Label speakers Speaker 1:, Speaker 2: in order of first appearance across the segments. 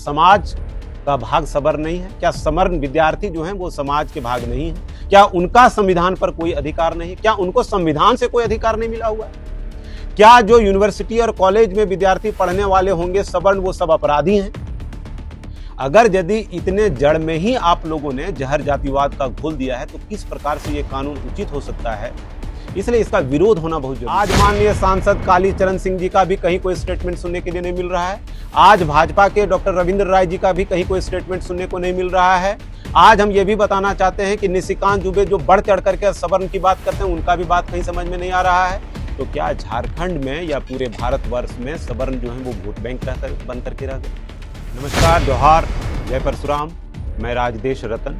Speaker 1: समाज का भाग सवर्ण नहीं है? क्या सवर्ण विद्यार्थी जो हैं वो समाज के भाग नहीं है? क्या उनका संविधान पर कोई अधिकार नहीं? क्या उनको संविधान से कोई अधिकार नहीं मिला हुआ है? क्या जो यूनिवर्सिटी और कॉलेज में विद्यार्थी पढ़ने वाले होंगे सवर्ण, वो सब अपराधी हैं? अगर यदि इतने जड़ में ही आप लोगों ने जहर जातिवाद का घोल दिया है तो किस प्रकार से ये कानून उचित हो सकता है? इसलिए इसका विरोध होना बहुत जरूरी है। आज माननीय सांसद कालीचरण सिंह जी का भी कहीं कोई स्टेटमेंट सुनने के लिए नहीं मिल रहा है। आज भाजपा के डॉक्टर रविंद्र राय जी का भी कहीं कोई स्टेटमेंट सुनने को नहीं मिल रहा है। आज हम ये भी बताना चाहते हैं कि निशिकांत दुबे जो बढ़ चढ़ करके सवर्ण की बात करते हैं, उनका भी बात कहीं समझ में नहीं आ रहा है। तो क्या झारखंड में या पूरे भारतवर्ष में सवर्ण जो है वो वोट बैंक बन करके रह गए? नमस्कार, जोहार, जय परशुराम। मैं राजदेश रतन,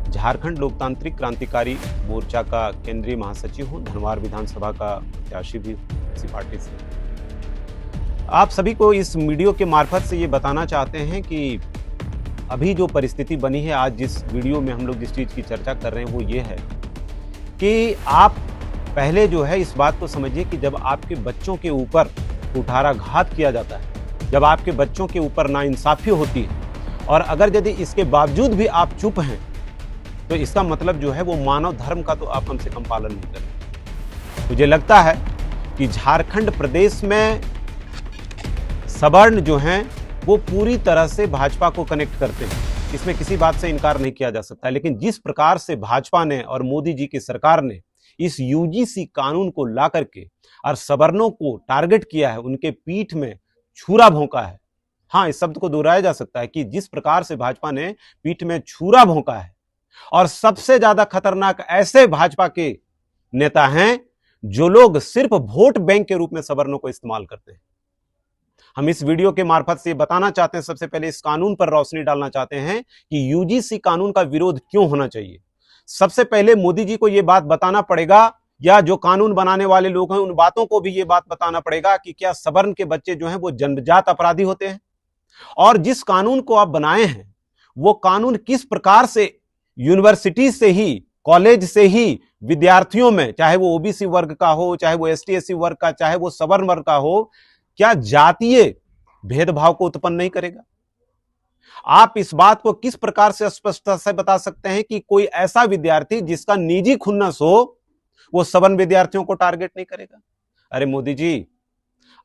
Speaker 1: झारखंड लोकतांत्रिक क्रांतिकारी मोर्चा का केंद्रीय महासचिव हूँ, धनवार विधानसभा का प्रत्याशी भी इसी पार्टी से। आप सभी को इस वीडियो के मार्फत से ये बताना चाहते हैं कि अभी जो परिस्थिति बनी है, आज जिस वीडियो में हम लोग जिस चीज़ की चर्चा कर रहे हैं वो ये है कि आप पहले जो है इस बात को समझिए कि जब आपके बच्चों के ऊपर कुठाराघात किया जाता है, जब आपके बच्चों के ऊपर नाइंसाफी होती है और अगर यदि इसके बावजूद भी आप चुप हैं तो इसका मतलब जो है वो मानव धर्म का तो आप कम से कम पालन नहीं करें। मुझे लगता है कि झारखंड प्रदेश में सवर्ण जो हैं वो पूरी तरह से भाजपा को कनेक्ट करते हैं, इसमें किसी बात से इनकार नहीं किया जा सकता। लेकिन जिस प्रकार से भाजपा ने और मोदी जी की सरकार ने इस यूजीसी कानून को ला करके और सवर्णों को टारगेट किया है, उनके पीठ में छुरा भोंका है। हाँ, इस शब्द को दोहराया जा सकता है कि जिस प्रकार से भाजपा ने पीठ में छुरा भोंका है, और सबसे ज्यादा खतरनाक ऐसे भाजपा के नेता हैं जो लोग सिर्फ वोट बैंक के रूप में सवर्णों को इस्तेमाल करते हैं। हम इस वीडियो के मार्फत से बताना चाहते हैं, सबसे पहले इस कानून पर रोशनी डालना चाहते हैं कि यूजीसी कानून का विरोध क्यों होना चाहिए। सबसे पहले मोदी जी को यह बात बताना पड़ेगा, या जो कानून बनाने वाले लोग हैं उन बातों को भी यह बात बताना पड़ेगा कि क्या सवर्ण के बच्चे जो हैं वो जन्मजात अपराधी होते हैं, और जिस कानून को आप बनाए हैं वो कानून किस प्रकार से यूनिवर्सिटी से ही, कॉलेज से ही विद्यार्थियों में, चाहे वो ओबीसी वर्ग का हो, चाहे वो एसटी एससी वर्ग का, चाहे वो सवर्ण वर्ग का हो, क्या जातीय भेदभाव को उत्पन्न नहीं करेगा? आप इस बात को किस प्रकार से स्पष्टता से बता सकते हैं कि कोई ऐसा विद्यार्थी जिसका निजी खुन्नस हो वो सवर्ण विद्यार्थियों को टारगेट नहीं करेगा? अरे मोदी जी,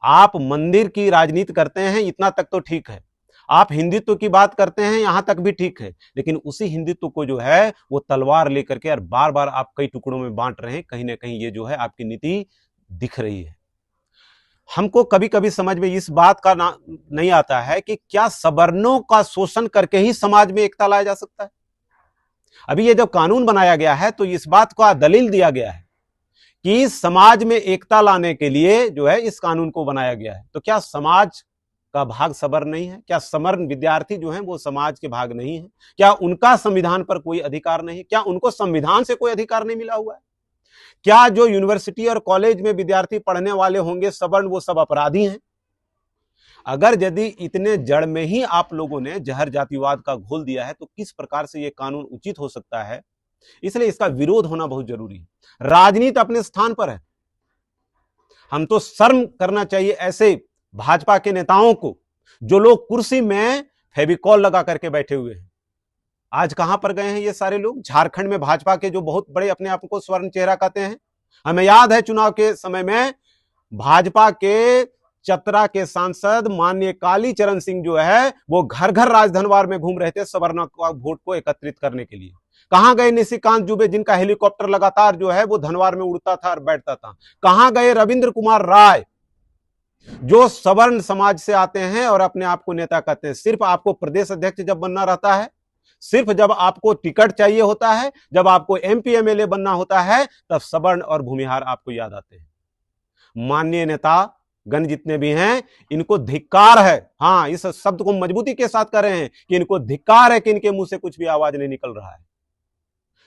Speaker 1: आप मंदिर की राजनीति करते हैं, इतना तक तो ठीक है। आप हिंदुत्व की बात करते हैं, यहां तक भी ठीक है। लेकिन उसी हिंदुत्व को जो है वो तलवार लेकर के और बार बार आप कई टुकड़ों में बांट रहे हैं। कहीं ना कहीं ये जो है आपकी नीति दिख रही है। हमको कभी कभी समझ में इस बात का नहीं आता है कि क्या सवर्णों का शोषण करके ही समाज में एकता लाया जा सकता है? अभी ये जब कानून बनाया गया है तो इस बात का दलील दिया गया है कि समाज में एकता लाने के लिए जो है इस कानून को बनाया गया है। तो क्या समाज का भाग सवर्ण नहीं है? क्या सवर्ण विद्यार्थी जो हैं वो समाज के भाग नहीं है? क्या उनका संविधान पर कोई अधिकार नहीं? क्या उनको संविधान से कोई अधिकार नहीं मिला हुआ है? क्या जो यूनिवर्सिटी और कॉलेज में विद्यार्थी पढ़ने वाले होंगे सवर्ण, वो सब अपराधी हैं? अगर यदि इतने जड़ में ही आप लोगों ने जहर जातिवाद का घोल दिया है तो किस प्रकार से यह कानून उचित हो सकता है? इसलिए इसका विरोध होना बहुत जरूरी है। राजनीति अपने स्थान पर है। हम तो शर्म करना चाहिए ऐसे भाजपा के नेताओं को जो लोग कुर्सी में फेविकॉल लगा करके बैठे हुए हैं। आज कहां पर गए हैं ये सारे लोग? झारखंड में भाजपा के जो बहुत बड़े अपने आप को स्वर्ण चेहरा कहते हैं। हमें याद है चुनाव के समय में भाजपा के चतरा के सांसद माननीय कालीचरण सिंह जो है वो घर घर राजधनवार में घूम रहे थे सवर्ण वोट को एकत्रित करने के लिए। कहां गए निशिकांत दुबे जिनका हेलीकॉप्टर लगातार जो है वो धनवार में उड़ता था और बैठता था? कहां गए रविंद्र कुमार राय जो सवर्ण समाज से आते हैं और अपने आप को नेता कहते हैं? सिर्फ आपको प्रदेश अध्यक्ष जब बनना रहता है, सिर्फ जब आपको टिकट चाहिए होता है, जब आपको एमपी एमएलए बनना होता है, तब सवर्ण और भूमिहार आपको याद आते हैं। माननीय नेता गण जितने भी हैं, इनको धिक्कार है। हाँ, इस शब्द को मजबूती के साथ कह रहे हैं कि इनको धिक्कार है कि इनके मुंह से कुछ भी आवाज नहीं निकल रहा है।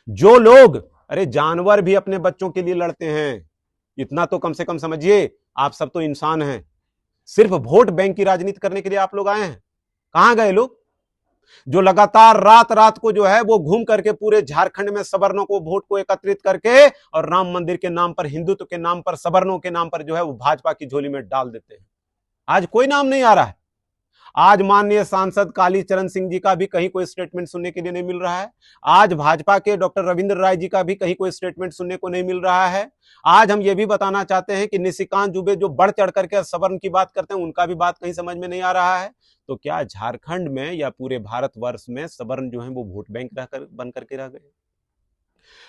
Speaker 1: जो लोग, अरे जानवर भी अपने बच्चों के लिए लड़ते हैं, इतना तो कम से कम समझिए। आप सब तो इंसान हैं। सिर्फ वोट बैंक की राजनीति करने के लिए आप लोग आए हैं? कहां गए लोग जो लगातार रात रात को जो है वो घूम करके पूरे झारखंड में सवर्णों को वोट को एकत्रित करके और राम मंदिर के नाम पर, हिंदुत्व के नाम पर, सवर्णों के नाम पर जो है वो भाजपा की झोली में डाल देते हैं? आज कोई नाम नहीं आ रहा है। आज माननीय सांसद कालीचरण सिंह जी का भी कहीं कोई स्टेटमेंट सुनने के लिए नहीं मिल रहा है। आज भाजपा के डॉक्टर रविंद्र राय जी का भी कहीं कोई स्टेटमेंट सुनने को नहीं मिल रहा है। आज हम ये भी बताना चाहते हैं कि निशिकांत दुबे जो बढ़ चढ़ करके सवर्ण की बात करते हैं, उनका भी बात कहीं समझ में नहीं आ रहा है। तो क्या झारखंड में या पूरे भारतवर्ष में सवर्ण जो है वो वोट बैंक बन करके रह गए?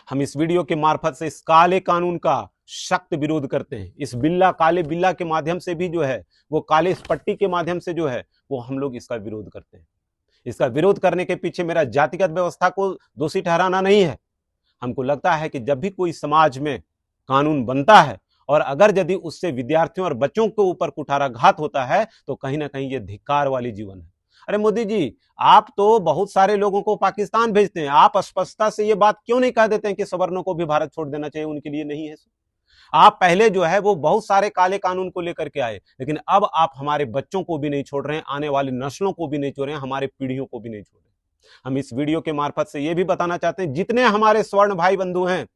Speaker 1: हम इस वीडियो के मार्फत से इस काले कानून का सख्त विरोध करते हैं। इस काले बिल्ला के माध्यम से भी जो है वो काले इस पट्टी के माध्यम से जो है वो हम लोग इसका विरोध करते हैं। इसका विरोध करने के पीछे मेरा जातिगत व्यवस्था को दोषी ठहराना नहीं है। हमको लगता है कि जब भी कोई समाज में कानून बनता है और अगर यदि उससे विद्यार्थियों और बच्चों के ऊपर कुठाराघात होता है तो कहीं ना कहीं ये धिक्कार वाली जीवन है। अरे मोदी जी, आप तो बहुत सारे लोगों को पाकिस्तान भेजते हैं, आप स्पष्टता से ये बात क्यों नहीं कह देते हैं कि सवर्णों को भी भारत छोड़ देना चाहिए, उनके लिए नहीं है? आप पहले जो है वो बहुत सारे काले कानून को लेकर के आए, लेकिन अब आप हमारे बच्चों को भी नहीं छोड़ रहे हैं, आने वाली नस्लों को भी नहीं छोड़ रहे हैं, हमारे पीढ़ियों को भी नहीं छोड़ रहे। हम इस वीडियो के मार्फत से ये भी बताना चाहते हैं, जितने हमारे स्वर्ण भाई बंधु हैं,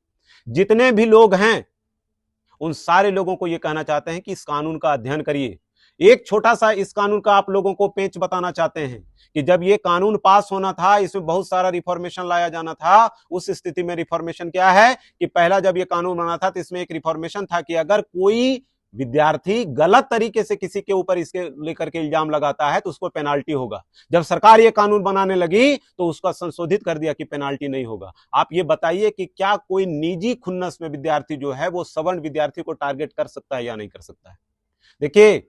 Speaker 1: जितने भी लोग हैं, उन सारे लोगों को यह कहना चाहते हैं कि इस कानून का अध्ययन करिए। एक छोटा सा इस कानून का आप लोगों को पेच बताना चाहते हैं कि जब ये कानून पास होना था, इसमें बहुत सारा रिफॉर्मेशन लाया जाना था। उस स्थिति में रिफॉर्मेशन क्या है कि पहला जब ये कानून बना था तो इसमें एक रिफॉर्मेशन था कि अगर कोई विद्यार्थी गलत तरीके से किसी के ऊपर इसके लेकर के इल्जाम लगाता है तो उसको पेनाल्टी होगा। जब सरकार ये कानून बनाने लगी तो उसका संशोधित कर दिया कि पेनाल्टी नहीं होगा। आप ये बताइए कि क्या कोई निजी खुन्नस में विद्यार्थी जो है वो सवर्ण विद्यार्थी को टारगेट कर सकता है या नहीं कर सकता है? देखिए,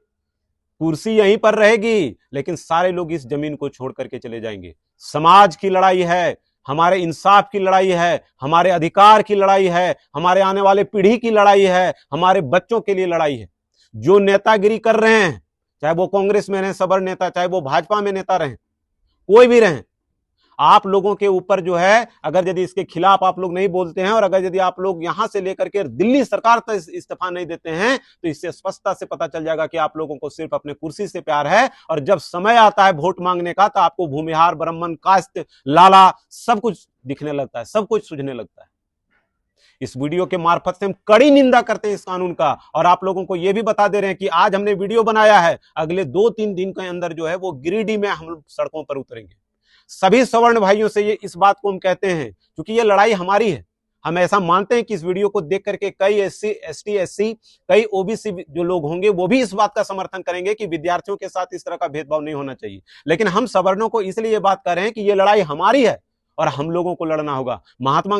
Speaker 1: कुर्सी यहीं पर रहेगी, लेकिन सारे लोग इस जमीन को छोड़ करके चले जाएंगे। समाज की लड़ाई है, हमारे इंसाफ की लड़ाई है, हमारे अधिकार की लड़ाई है, हमारे आने वाले पीढ़ी की लड़ाई है, हमारे बच्चों के लिए लड़ाई है। जो नेतागिरी कर रहे हैं, चाहे वो कांग्रेस में रहे सवर्ण नेता, चाहे वो भाजपा में नेता रहे, कोई भी रहे, आप लोगों के ऊपर जो है अगर यदि इसके खिलाफ आप लोग नहीं बोलते हैं और अगर यदि आप लोग यहां से लेकर के दिल्ली सरकार तक इस्तीफा नहीं देते हैं तो इससे स्पष्टता से पता चल जाएगा कि आप लोगों को सिर्फ अपने कुर्सी से प्यार है। और जब समय आता है वोट मांगने का तो आपको भूमिहार, ब्राह्मण, कास्त, लाला सब कुछ दिखने लगता है, सब कुछ सूझने लगता है। इस वीडियो के मार्फत से हम कड़ी निंदा करते हैं इस कानून का और आप लोगों को यह भी बता दे रहे हैं कि आज हमने वीडियो बनाया है, अगले 2-3 दिन के अंदर जो है वो गिरिडीह में हम सड़कों पर उतरेंगे। सभी सवर्ण भाइयों से ये इस बात को हम कहते हैं क्योंकि ये लड़ाई हमारी है। हम ऐसा मानते हैं कि इस वीडियो को देख करके कई एससी, एसटी, एससी, कई ओबीसी जो लोग होंगे वो भी इस बात का समर्थन करेंगे कि विद्यार्थियों के साथ इस तरह का भेदभाव नहीं होना चाहिए। लेकिन हम सवर्णों को इसलिए ये बात कर रहे हैं कि ये लड़ाई हमारी है और हम लोगों को लड़ना होगा। महात्मा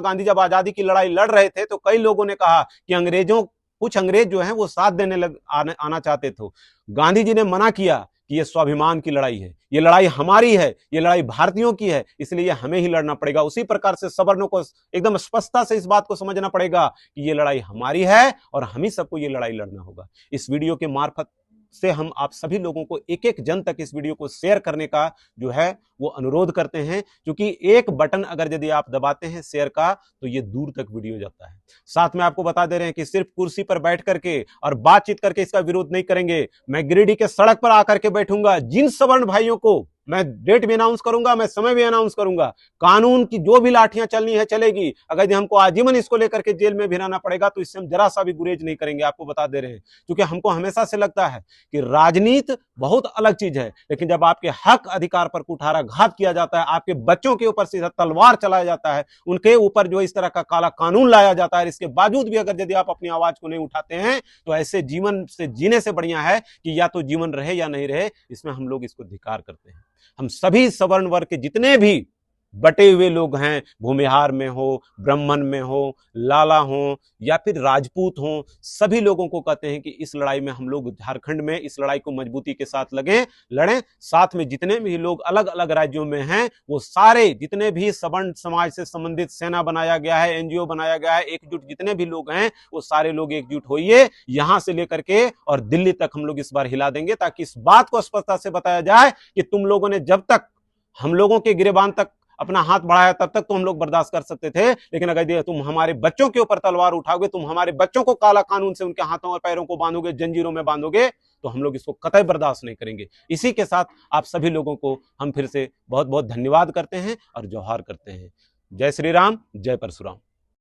Speaker 1: गांधी जब आजादी की लड़ाई लड़ रहे थे तो कई लोगों ने कहा कि कुछ अंग्रेज जो है वो साथ देने आना चाहते थे। गांधी जी ने मना किया कि ये स्वाभिमान की लड़ाई है, ये लड़ाई हमारी है, ये लड़ाई भारतीयों की है, इसलिए हमें ही लड़ना पड़ेगा। उसी प्रकार से सवर्णों को एकदम स्पष्टता से इस बात को समझना पड़ेगा कि ये लड़ाई हमारी है और हम ही सबको ये लड़ाई लड़ना होगा। इस वीडियो के मार्फत से हम आप सभी लोगों को एक एक जन तक इस वीडियो को शेयर करने का जो है वो अनुरोध करते हैं, क्योंकि एक बटन अगर यदि आप दबाते हैं शेयर का तो ये दूर तक वीडियो जाता है। साथ में आपको बता दे रहे हैं कि सिर्फ कुर्सी पर बैठ करके और बातचीत करके इसका विरोध नहीं करेंगे। मैं गिरिडीह के सड़क पर आकर के बैठूंगा, जिन सवर्ण भाइयों को मैं डेट भी अनाउंस करूंगा, मैं समय भी अनाउंस करूंगा, कानून की जो भी लाठियां चलनी है चलेगी। अगर यदि हमको आजीवन इसको लेकर के जेल में भी रहना पड़ेगा तो इससे हम जरा सा भी गुरेज नहीं करेंगे, आपको बता दे रहे हैं। क्योंकि हमको हमेशा से लगता है कि राजनीति बहुत अलग चीज है, लेकिन जब आपके हक अधिकार पर कुठाराघात किया जाता है, आपके बच्चों के ऊपर सीधा तलवार चलाया जाता है, उनके ऊपर जो इस तरह का काला कानून लाया जाता है, इसके बावजूद भी अगर यदि आप अपनी आवाज को नहीं उठाते हैं तो ऐसे जीवन से जीने से बढ़िया है कि या तो जीवन रहे या नहीं रहे। इसमें हम लोग इसको धिक्कार करते हैं। हम सभी सवर्ण वर्ग के जितने भी बटे हुए लोग हैं, भूमिहार में हो, ब्राह्मण में हो, लाला हो या फिर राजपूत हो, सभी लोगों को कहते हैं कि इस लड़ाई में हम लोग झारखंड में इस लड़ाई को मजबूती के साथ लड़ें। साथ में जितने भी लोग अलग अलग राज्यों में हैं वो सारे जितने भी सवर्ण समाज से संबंधित सेना बनाया गया है, एनजीओ बनाया गया है, एकजुट जितने भी लोग हैं वो सारे लोग एकजुट होइए। यहां से लेकर के और दिल्ली तक हम लोग इस बार हिला देंगे ताकि इस बात को स्पष्टता से बताया जाए कि तुम लोगों ने जब तक हम लोगों के गिरेबान तक अपना हाथ बढ़ाया तब तक तो हम लोग बर्दाश्त कर सकते थे, लेकिन अगर तुम हमारे बच्चों के ऊपर तलवार उठाओगे, तुम हमारे बच्चों को काला कानून से उनके हाथों और पैरों को बांधोगे, जंजीरों में बांधोगे, तो हम लोग इसको कतई बर्दाश्त नहीं करेंगे। इसी के साथ आप सभी लोगों को हम फिर से बहुत बहुत धन्यवाद करते हैं और जोहार करते हैं। जय श्री राम, जय परशुराम।